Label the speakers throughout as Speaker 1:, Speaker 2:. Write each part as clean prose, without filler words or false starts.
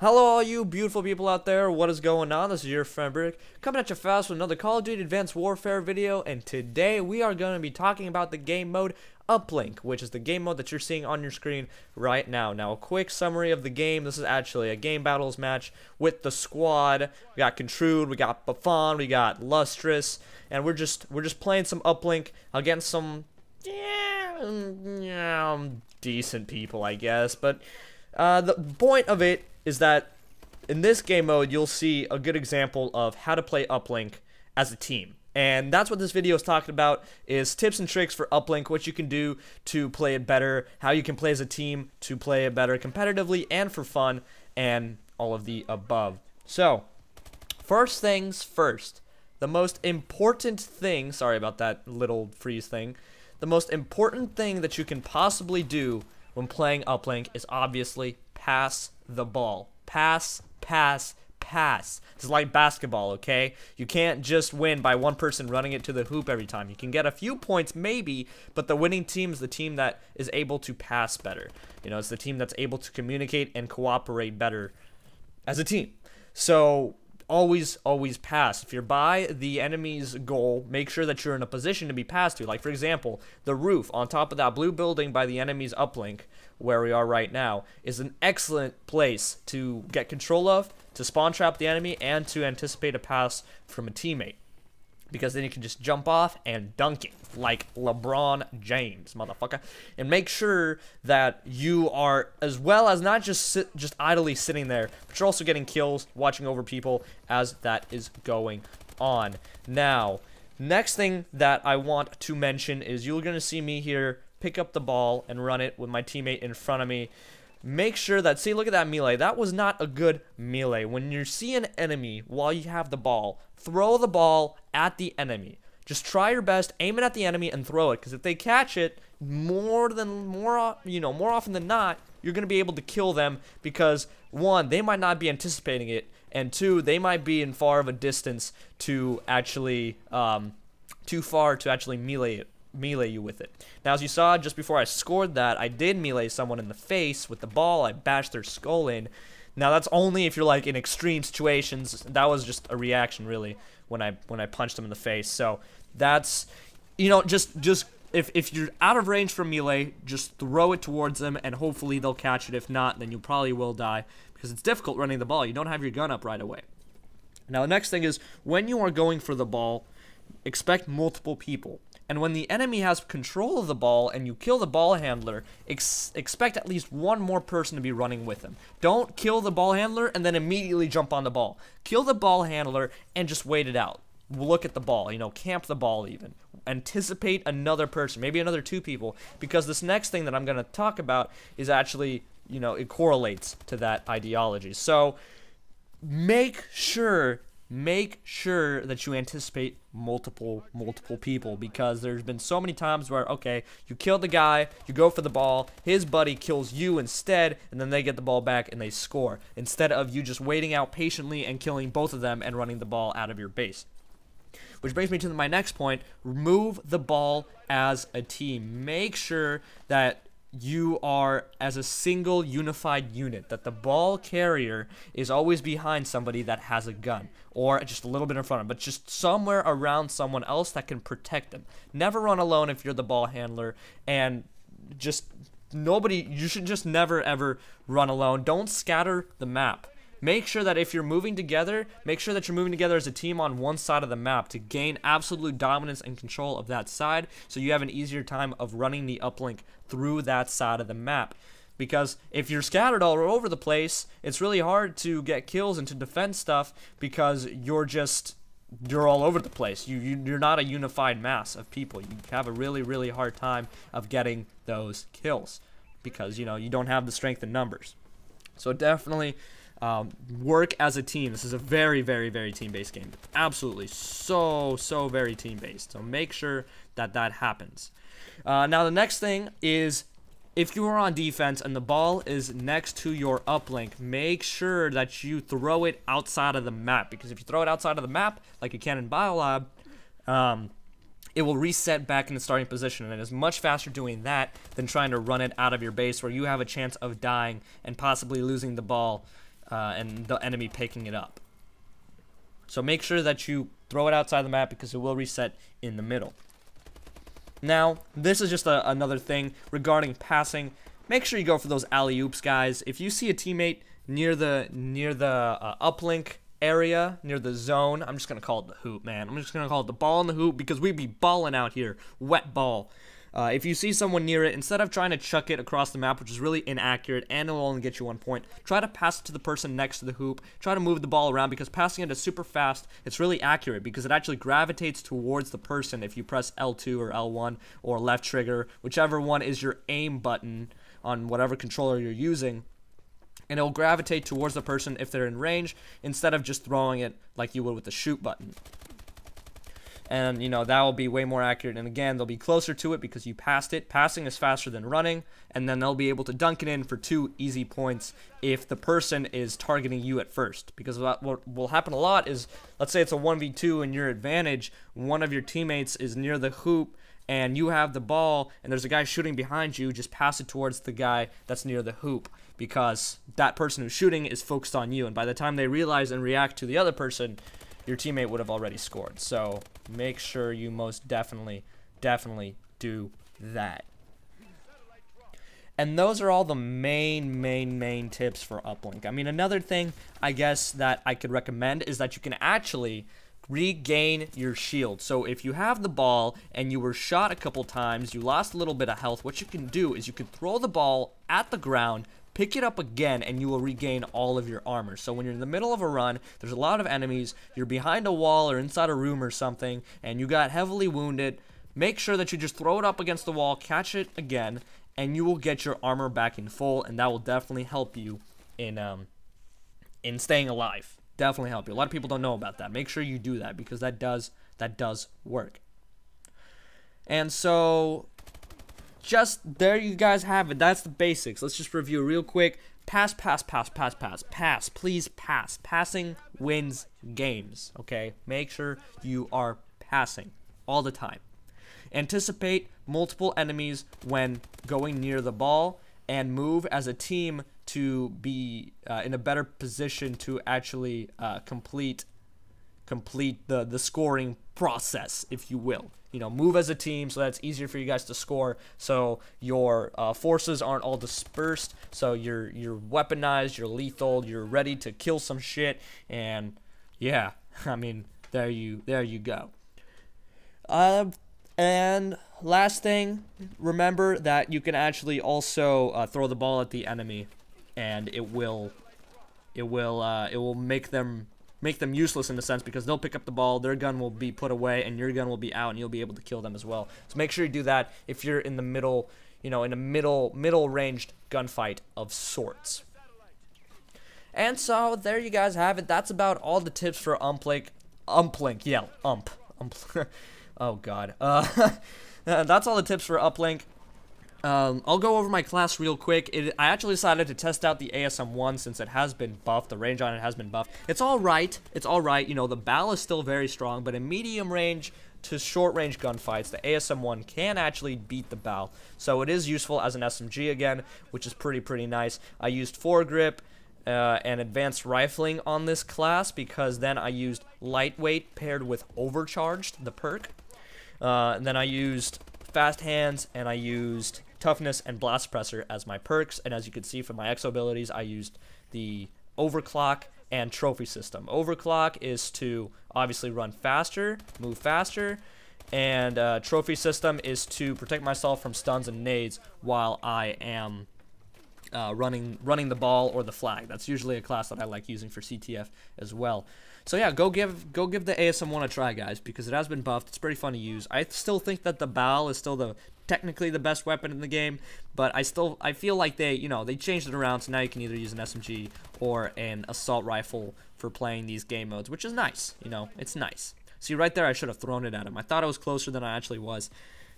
Speaker 1: Hello all you beautiful people out there, what is going on? This is your friend Brick, coming at you fast with another Call of Duty Advanced Warfare video, and today we are going to be talking about the game mode Uplink, which is the game mode that you're seeing on your screen right now. Now a quick summary of the game. This is actually a game battles match with the squad. We got Contrude, we got Buffon, we got Lustrous, and we're just playing some Uplink against some decent people, I guess, but the point of it is that in this game mode, you'll see a good example of how to play Uplink as a team. And that's what this video is talking about, is tips and tricks for Uplink, what you can do to play it better, how you can play as a team to play it better competitively and for fun, and all of the above. So, first things first, the most important thing, sorry about that little freeze thing, the most important thing that you can possibly do when playing Uplink is obviously pass the ball. Pass, pass, pass. It's like basketball, okay? You can't just win by one person running it to the hoop every time. You can get a few points maybe, but the winning team is the team that is able to pass better. You know, it's the team that's able to communicate and cooperate better as a team. So always pass. If you're by the enemy's goal, make sure that you're in a position to be passed to. Like, for example, the roof on top of that blue building by the enemy's uplink, where we are right now, is an excellent place to get control of, to spawn trap the enemy, and to anticipate a pass from a teammate. Because then you can just jump off and dunk it like LeBron James, motherfucker. And make sure that you are, as well as not just idly sitting there, but you're also getting kills, watching over people as that is going on. Now, next thing that I want to mention is you're going to see me here pick up the ball and run it with my teammate in front of me. Make sure that, see, look at that melee. That was not a good melee. When you see an enemy while you have the ball, throw the ball at the enemy. Just try your best, aim it at the enemy, and throw it. Because if they catch it, more often than not, you're gonna be able to kill them. Because one, they might not be anticipating it, and two, they might be in far of a distance to actually, too far to actually melee you with it. Now, as you saw just before I scored that, I did melee someone in the face with the ball. I bashed their skull in. Now that's only if you're like in extreme situations. That was just a reaction really when I punched them in the face. So that's, you know, just if you're out of range from melee, just throw it towards them and hopefully they'll catch it. If not, then you probably will die because it's difficult running the ball. You don't have your gun up right away. Now the next thing is, when you are going for the ball, expect multiple people. And when the enemy has control of the ball and you kill the ball handler, expect at least one more person to be running with him. Don't kill the ball handler and then immediately jump on the ball. Kill the ball handler and just wait it out. Look at the ball, you know, camp the ball even. Anticipate another person, maybe another two people, because this next thing that I'm going to talk about is actually, you know, it correlates to that ideology. So make sure that you anticipate multiple people, because there's been so many times where, okay, you kill the guy, you go for the ball, his buddy kills you instead, and then they get the ball back and they score, instead of you just waiting out patiently and killing both of them and running the ball out of your base. Which brings me to my next point: move the ball as a team. Make sure that you are as a single unified unit, that the ball carrier is always behind somebody that has a gun, or just a little bit in front of them, but just somewhere around someone else that can protect them. Never run alone if you're the ball handler, and just you should just never ever run alone. Don't scatter the map. Make sure that if you're moving together, make sure that you're moving together as a team on one side of the map to gain absolute dominance and control of that side, so you have an easier time of running the uplink through that side of the map. Because if you're scattered all over the place, it's really hard to get kills and to defend stuff, because you're all over the place. You're not a unified mass of people. You have a really hard time of getting those kills because, you know, you don't have the strength in numbers. So definitely work as a team. This is a very team-based game. Absolutely so very team-based. So make sure that happens. Now the next thing is, if you are on defense and the ball is next to your uplink, make sure that you throw it outside of the map, because if you throw it outside of the map, like you can in Biolab, it will reset back in the starting position, and it is much faster doing that than trying to run it out of your base, where you have a chance of dying and possibly losing the ball and the enemy picking it up. So make sure that you throw it outside the map because it will reset in the middle. Now, this is just another thing regarding passing. Make sure you go for those alley-oops, guys. If you see a teammate near the uplink area, near the zone, I'm just going to call it the hoop, man. I'm just going to call it the ball in the hoop because we be balling out here. Wet ball. If you see someone near it, instead of trying to chuck it across the map, which is really inaccurate and it will only get you 1 point, try to pass it to the person next to the hoop. Try to move the ball around because passing it is super fast. It's really accurate because it actually gravitates towards the person if you press L2 or L1 or left trigger, whichever one is your aim button on whatever controller you're using. And it will gravitate towards the person if they're in range instead of just throwing it like you would with the shoot button. And, you know, that will be way more accurate. And again, they'll be closer to it because you passed it. Passing is faster than running. And then they'll be able to dunk it in for 2 easy points if the person is targeting you at first. Because what will happen a lot is, let's say it's a 1v2 and your advantage, one of your teammates is near the hoop and you have the ball and there's a guy shooting behind you, just pass it towards the guy that's near the hoop. Because that person who's shooting is focused on you. And by the time they realize and react to the other person, your teammate would have already scored. So make sure you most definitely do that. And those are all the main tips for Uplink. I mean, another thing I guess that I could recommend is that you can actually regain your shield. So if you have the ball and you were shot a couple times, you lost a little bit of health, what you can do is you can throw the ball at the ground, pick it up again, and you will regain all of your armor. So when you're in the middle of a run, there's a lot of enemies, you're behind a wall or inside a room or something, and you got heavily wounded, make sure that you just throw it up against the wall, catch it again, and you will get your armor back in full, and that will definitely help you in staying alive. Definitely help you. A lot of people don't know about that. Make sure you do that because that does work. And so just there you guys have it. That's the basics. Let's just review real quick. Pass. Please pass. Passing wins games, okay? Make sure you are passing all the time. Anticipate multiple enemies when going near the ball and move as a team to be in a better position to actually complete the scoring process, if you will. You know, move as a team so that's easier for you guys to score, so your forces aren't all dispersed, so you're weaponized, you're lethal, you're ready to kill some shit, and yeah, I mean, there you go. And last thing, remember that you can actually also throw the ball at the enemy, and it will make them useless in a sense because they'll pick up the ball, their gun will be put away, and your gun will be out, and you'll be able to kill them as well. So make sure you do that if you're in the middle, you know, in a middle ranged gunfight of sorts. And so there you guys have it. That's about all the tips for Uplink. Yeah, oh god. That's all the tips for Uplink. I'll go over my class real quick. I actually decided to test out the ASM-1 since it has been buffed. The range on it has been buffed. It's alright. You know, the BAL is still very strong, but in medium range to short range gunfights, the ASM-1 can actually beat the BAL. So it is useful as an SMG again, which is pretty nice. I used foregrip and advanced rifling on this class because then I used lightweight paired with overcharged, the perk. And then I used fast hands and I used toughness and blast suppressor as my perks, and as you can see from my exo abilities, I used the overclock and trophy system. Overclock is to obviously run faster, move faster, and trophy system is to protect myself from stuns and nades while I am running the ball or the flag. That's usually a class that I like using for CTF as well. So yeah, go give the ASM-1 a try, guys, because it has been buffed. It's pretty fun to use. I still think that the BAL is still technically the best weapon in the game, but I feel like they changed it around, so now you can either use an SMG or an assault rifle for playing these game modes, which is nice. You know, it's nice. See, right there, I should have thrown it at him. I thought I was closer than I actually was.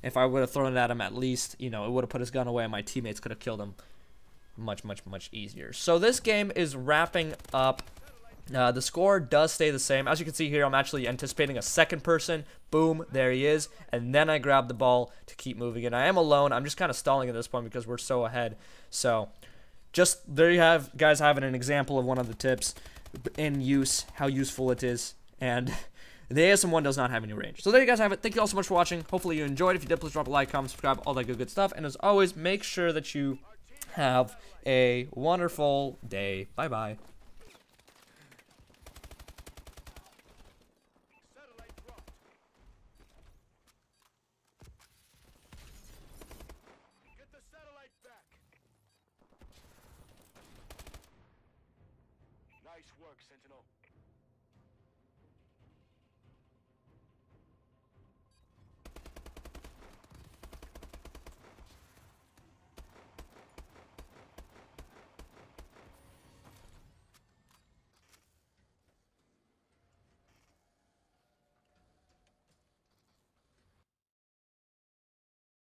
Speaker 1: If I would have thrown it at him, at least, you know, it would have put his gun away and my teammates could have killed him much easier. So this game is wrapping up. The score does stay the same. As you can see here, I'm actually anticipating a second person. Boom, there he is. And then I grab the ball to keep moving it. I am alone. I'm just kind of stalling at this point because we're so ahead. So just there you have guys having an example of one of the tips in use, how useful it is, and the ASM1 does not have any range. So there you guys have it. Thank you all so much for watching. Hopefully you enjoyed. If you did, please drop a like, comment, subscribe, all that good stuff. And as always, make sure that you have a wonderful day. Bye-bye.
Speaker 2: Nice work, Sentinel.